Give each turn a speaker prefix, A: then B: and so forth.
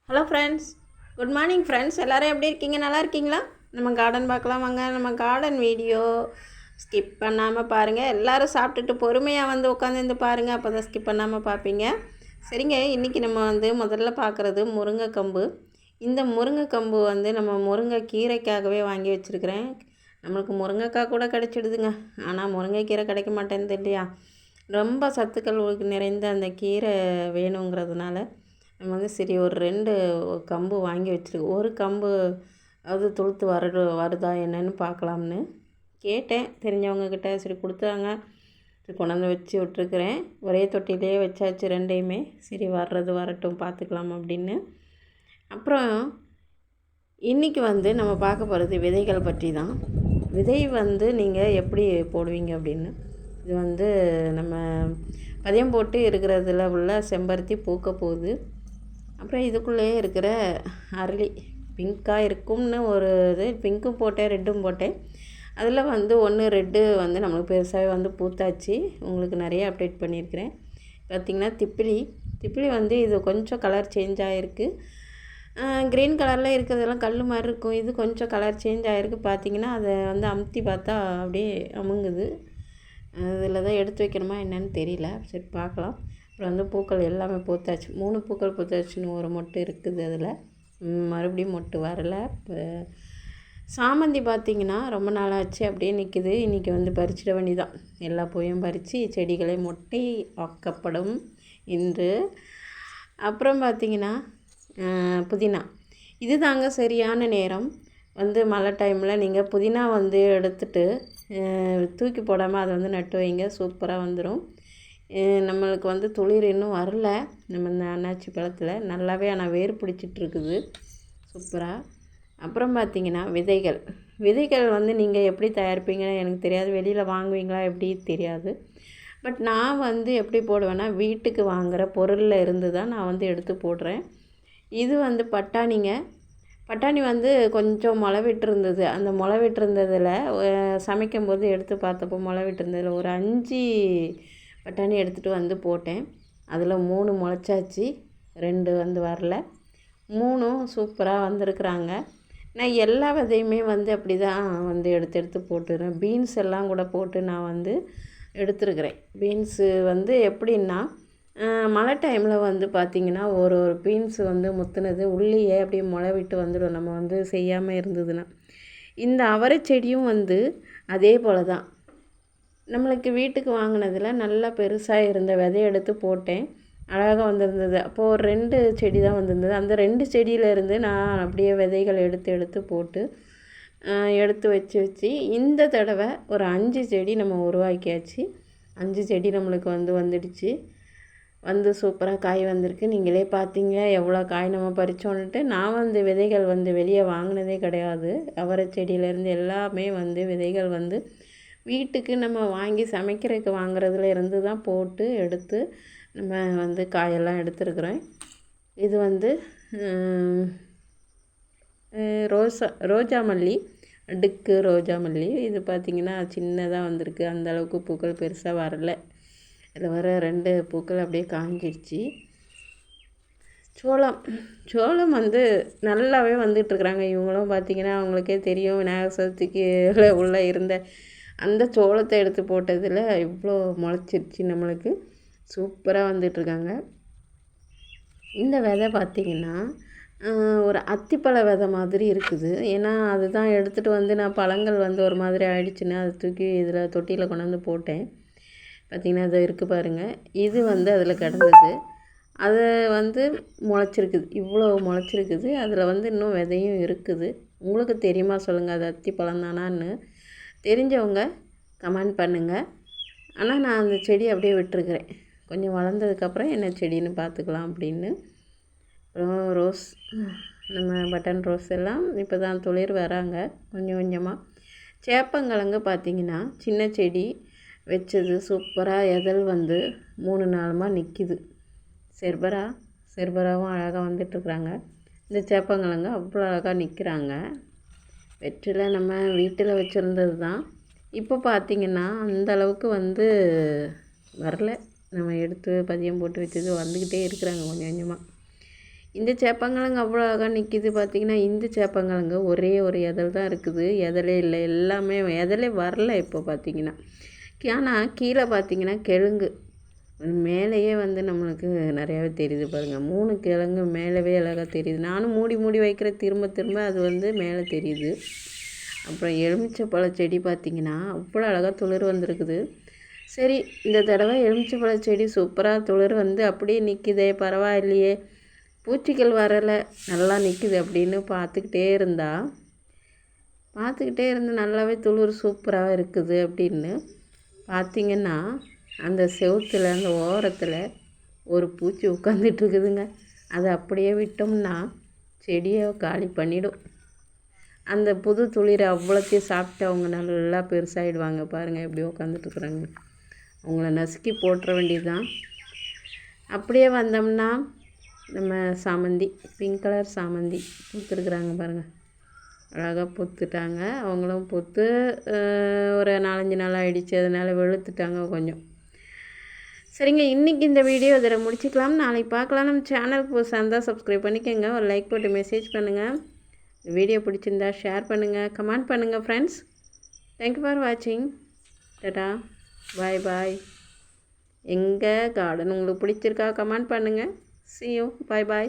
A: Hello friends, good morning friends. எல்லோரும் எப்படி இருக்கீங்க? நல்லா இருக்கீங்களா? நம்ம கார்டன் பார்க்கலாம் வாங்க. நம்ம கார்டன் வீடியோ ஸ்கிப் பண்ணாமல் பாருங்கள். எல்லோரும் சாப்பிட்டுட்டு பொறுமையாக வந்து உட்காந்துருந்து பாருங்கள், அப்போ தான் ஸ்கிப் பண்ணாமல் பார்ப்பீங்க. சரிங்க, இன்றைக்கி நம்ம வந்து முதல்ல பார்க்குறது முருங்கைக்கம்பு. இந்த முருங்கைக்கம்பு வந்து நம்ம முருங்கை கீரைக்காகவே வாங்கி வச்சுருக்கிறேன். நம்மளுக்கு முருங்கைக்காய் கூட கிடச்சிடுதுங்க, ஆனால் முருங்கைக்கீரை கிடைக்க மாட்டேங்குது இல்லையா? ரொம்ப சத்துக்கள் நிறைந்த அந்த கீரை வேணுங்கிறதுனால நம்ம வந்து சரி ஒரு 2 கம்பு வாங்கி வச்சுருக்கு. ஒரு கம்பு அது துளுத்து வருதா என்னன்னு பார்க்கலாம்னு கேட்டேன் தெரிஞ்சவங்கக்கிட்ட. சரி கொடுத்தாங்க, சரி கொண்டாந்து வச்சு விட்ருக்குறேன். ஒரே தொட்டிலே வச்சாச்சு ரெண்டையுமே. சரி வர்றது வரட்டும் பார்த்துக்கலாம் அப்படின்னு. அப்புறம் இன்றைக்கி வந்து நம்ம பார்க்க போகிறது விதைகள் பற்றி தான். விதை வந்து நீங்கள் எப்படி போடுவீங்க அப்படின்னு. இது வந்து நம்ம பதியம் போட்டு இருக்கிறதுல உள்ள செம்பருத்தி பூக்க போகுது. அப்புறம் இதுக்குள்ளேயே இருக்கிற அரளி பிங்க்காக இருக்கும்னு ஒரு இது பிங்க்கும் போட்டேன், ரெட்டும் போட்டேன். அதில் வந்து 1 ரெட்டு வந்து நம்மளுக்கு பெருசாகவே வந்து பூத்தாச்சு. உங்களுக்கு நிறைய அப்டேட் பண்ணியிருக்கிறேன். பார்த்திங்கன்னா திப்பிலி வந்து இது கொஞ்சம் கலர் சேஞ்ச் ஆகிருக்கு. க்ரீன் கலரில் இருக்கிறதெல்லாம் கல் மாதிரி இருக்கும். இது கொஞ்சம் கலர் சேஞ்ச் ஆகிருக்கு. பார்த்திங்கன்னா அதை வந்து அமுத்தி பார்த்தா அப்படியே அமுங்குது. அதில் தான் எடுத்து வைக்கணுமா என்னன்னு தெரியல. சரி பார்க்கலாம். அப்புறம் வந்து பூக்கள் எல்லாமே பூத்தாச்சு. 3 பூக்கள் பூத்தாச்சுன்னு ஒரு மொட்டு இருக்குது. அதில் மறுபடியும் மொட்டு வரலை. இப்போ சாமந்தி பார்த்திங்கன்னா ரொம்ப நாளாச்சு அப்படியே நிற்கிது. இன்றைக்கி வந்து பறிச்சிட வேண்டியதான். எல்லா பூவையும் பறித்து செடிகளை மொட்டை ஆக்கப்படும் இன்று. அப்புறம் பார்த்திங்கன்னா புதினா, இது தாங்க சரியான நேரம். வந்து மழை டைமில் நீங்கள் புதினா வந்து எடுத்துகிட்டு தூக்கி போடாமல் அதை வந்து நட்டு வைங்க, சூப்பராக வந்துடும். நம்மளுக்கு வந்து துளிர் இன்னும் வரல. நம்ம இந்த அன்னாச்சி பழத்தில் நல்லாவே ஆனால் வேர் பிடிச்சிட்ருக்குது சூப்பராக. அப்புறம் பார்த்திங்கன்னா விதைகள் வந்து நீங்கள் எப்படி தயாரிப்பீங்கன்னு எனக்கு தெரியாது. வெளியில் வாங்குவீங்களா எப்படி தெரியாது. பட் நான் வந்து எப்படி போடுவேன்னா, வீட்டுக்கு வாங்குகிற பொருளில் இருந்து தான் நான் வந்து எடுத்து போடுறேன். இது வந்து பட்டாணி வந்து கொஞ்சம் முளை விட்டுருந்தது. அந்த முளை விட்டுருந்ததில் சமைக்கும்போது எடுத்து பார்த்தப்போ முளை விட்டுருந்ததில் ஒரு 5 பட்டாணி எடுத்துகிட்டு வந்து போட்டேன். அதில் 3 முளைச்சாச்சு, 2 வந்து வரல. 3ம் சூப்பராக வந்திருக்குறாங்க. நான் எல்லா விதையுமே வந்து அப்படி தான் வந்து எடுத்து போட்டுறேன். பீன்ஸ் எல்லாம் கூட போட்டு நான் வந்து எடுத்துருக்கிறேன். பீன்ஸு வந்து எப்படின்னா, மழை டைமில் வந்து பார்த்திங்கன்னா ஒரு பீன்ஸு வந்து முத்துனது உள்ளேயே அப்படியே முளை விட்டு வந்துடும், நம்ம வந்து செய்யாமல் இருந்ததுன்னா. இந்த அவரை செடியும் வந்து அதே போல் தான். நம்மளுக்கு வீட்டுக்கு வாங்கினதில் நல்லா பெருசாக இருந்த விதைய எடுத்து போட்டேன், அழகாக வந்திருந்தது. அப்போது ஒரு 2 செடி தான் வந்திருந்தது. அந்த 2 செடியிலேருந்து நான் அப்படியே விதைகள் எடுத்து போட்டு எடுத்து வச்சு இந்த தடவை ஒரு 5 செடி நம்ம உருவாக்கியாச்சு. 5 செடி நம்மளுக்கு வந்துடுச்சு. வந்து சூப்பராக காய் வந்திருக்கு. நீங்களே பார்த்தீங்க எவ்வளோ காய் நம்ம பறித்தோன்னுட்டு. நான் வந்து விதைகள் வந்து வெளியே வாங்கினதே கிடையாது. அவரை செடியிலேருந்து எல்லாமே வந்து விதைகள் வந்து வீட்டுக்கு நம்ம வாங்கி சமைக்கிறதுக்கு வாங்குறதுல இருந்து தான் போட்டு எடுத்து நம்ம வந்து காயெல்லாம் எடுத்துருக்குறேன். இது வந்து ரோஜா மல்லி, டிக்கு ரோஜா மல்லி. இது பார்த்திங்கன்னா சின்னதாக வந்திருக்கு, அந்தளவுக்கு பூக்கள் பெருசாக வரலை. இதில் வர 2 பூக்கள் அப்படியே காஞ்சிடுச்சு. சோளம் வந்து நல்லாவே வந்துட்டுருக்குறாங்க. இவங்களும் பார்த்திங்கன்னா அவங்களுக்கே தெரியும், விநாயகர் சதுர்த்திக்கு உள்ளே இருந்த அந்த சோளத்தை எடுத்து போட்டதில் இவ்வளோ முளைச்சிருச்சு. நம்மளுக்கு சூப்பராக வந்துட்டுருக்காங்க. இந்த விதை பார்த்திங்கன்னா ஒரு அத்திப்பழ விதை மாதிரி இருக்குது. ஏன்னா அதுதான் எடுத்துகிட்டு வந்து நான் பழங்கள் வந்து ஒரு மாதிரி ஆயிடுச்சுன்னு அதை தூக்கி இதில் தொட்டியில் கொண்டாந்து போட்டேன். பார்த்திங்கன்னா அது இருக்குது பாருங்கள். இது வந்து அதில் கிடந்தது. அது வந்து முளைச்சிருக்குது, இவ்வளோ முளைச்சிருக்குது. அதில் வந்து இன்னும் விதையும் இருக்குது. உங்களுக்கு தெரியுமா சொல்லுங்கள், அது அத்திப்பழம் தானான்னு. தெரிஞ்சவங்க கமெண்ட் பண்ணுங்கள். ஆனால் நான் அந்த செடி அப்படியே விட்டுருக்குறேன். கொஞ்சம் வளர்ந்ததுக்கப்புறம் என்ன செடின்னு பார்த்துக்கலாம் அப்படின்னு. அப்புறம் ரோஸ், நம்ம பட்டன் ரோஸ் எல்லாம் இப்போ தான் துளிர் வராங்க கொஞ்சம் கொஞ்சமாக. சேப்பங்கிழங்கு பார்த்திங்கன்னா சின்ன செடி வச்சது சூப்பராக எதல் வந்து 3 நாளுமாக நிற்கிது. செர்பராவும் அழகாக வந்துட்டுருக்குறாங்க. இந்த சேப்பங்கிழங்கு அவ்வளோ அழகாக நிற்கிறாங்க. வெற்றிலை நம்ம வீட்டில் வச்சுருந்தது தான். இப்போ பார்த்திங்கன்னா அந்தளவுக்கு வந்து வரல. நம்ம எடுத்து பதியம் போட்டு வச்சது வந்துக்கிட்டே இருக்கிறாங்க கொஞ்சம் கொஞ்சமாக. இந்த சேப்பங்கிழங்கு அவ்வளோ அழகாக நிற்கிது பார்த்திங்கன்னா. இந்த சேப்பங்கிழங்கு ஒரே ஒரு இதழ் தான் இருக்குது, இதழே இல்லை, எல்லாமே இதழே வரல இப்போ பார்த்திங்கன்னா. ஆனால் கீழே பார்த்திங்கன்னா கிழங்கு மேலேயே வந்து நம்மளுக்கு நிறையாவே தெரியுது பாருங்கள். 3 கிழங்கு மேலவே அழகாக தெரியுது. நானும் மூடி மூடி வைக்கிற திரும்ப திரும்ப அது வந்து மேலே தெரியுது. அப்புறம் எலுமிச்சைப்பழ செடி பார்த்திங்கன்னா அவ்வளோ அழகாக துளிர் வந்திருக்குது. சரி, இந்த தடவை எலுமிச்சைப்பழ செடி சூப்பராக துளிர் வந்து அப்படியே நிற்கிதே, பரவாயில்லையே, பூச்சிகள் வரலை, நல்லா நிற்கிது அப்படின்னு பார்த்துக்கிட்டே இருந்து நல்லாவே துளிர் சூப்பராக இருக்குது அப்படின்னு பார்த்திங்கன்னா, அந்த செவுத்தில் அந்த ஓரத்தில் ஒரு பூச்சி உட்காந்துட்ருக்குதுங்க. அதை அப்படியே விட்டோம்னா செடியை காலி பண்ணிடும். அந்த புது துளிரை அவ்வளோத்தையும் சாப்பிட்டு அவங்க நல்லா பெருசாகிடுவாங்க. பாருங்கள் எப்படி உட்காந்துட்ருக்குறாங்க. அவங்கள நசுக்கி போட்டுற வேண்டியது தான். அப்படியே வந்தோம்னா நம்ம சாமந்தி, பிங்க் கலர் சாமந்தி பூத்துருக்குறாங்க பாருங்கள். அழகாக பூத்துட்டாங்க. அவங்களும் பூத்து ஒரு 4-5 நாள் ஆகிடுச்சு, அதனால் வெளுத்துட்டாங்க கொஞ்சம். சரிங்க, இன்றைக்கி இந்த வீடியோ இதில் முடிச்சிக்கலாம். நாளைக்கு பார்க்கலாம். நம்ம சேனலுக்கு புதுசாக இருந்தால் சப்ஸ்கிரைப் பண்ணிக்கோங்க, ஒரு லைக் போட்டு மெசேஜ் பண்ணுங்கள். வீடியோ பிடிச்சிருந்தா ஷேர் பண்ணுங்கள், கமெண்ட் பண்ணுங்கள் ஃப்ரெண்ட்ஸ். தேங்க்யூ ஃபார் வாட்சிங். டாடா, பாய் பாய். எங்கள் கார்டன் உங்களுக்கு பிடிச்சிருக்கா கமெண்ட் பண்ணுங்கள். See you. Bye bye.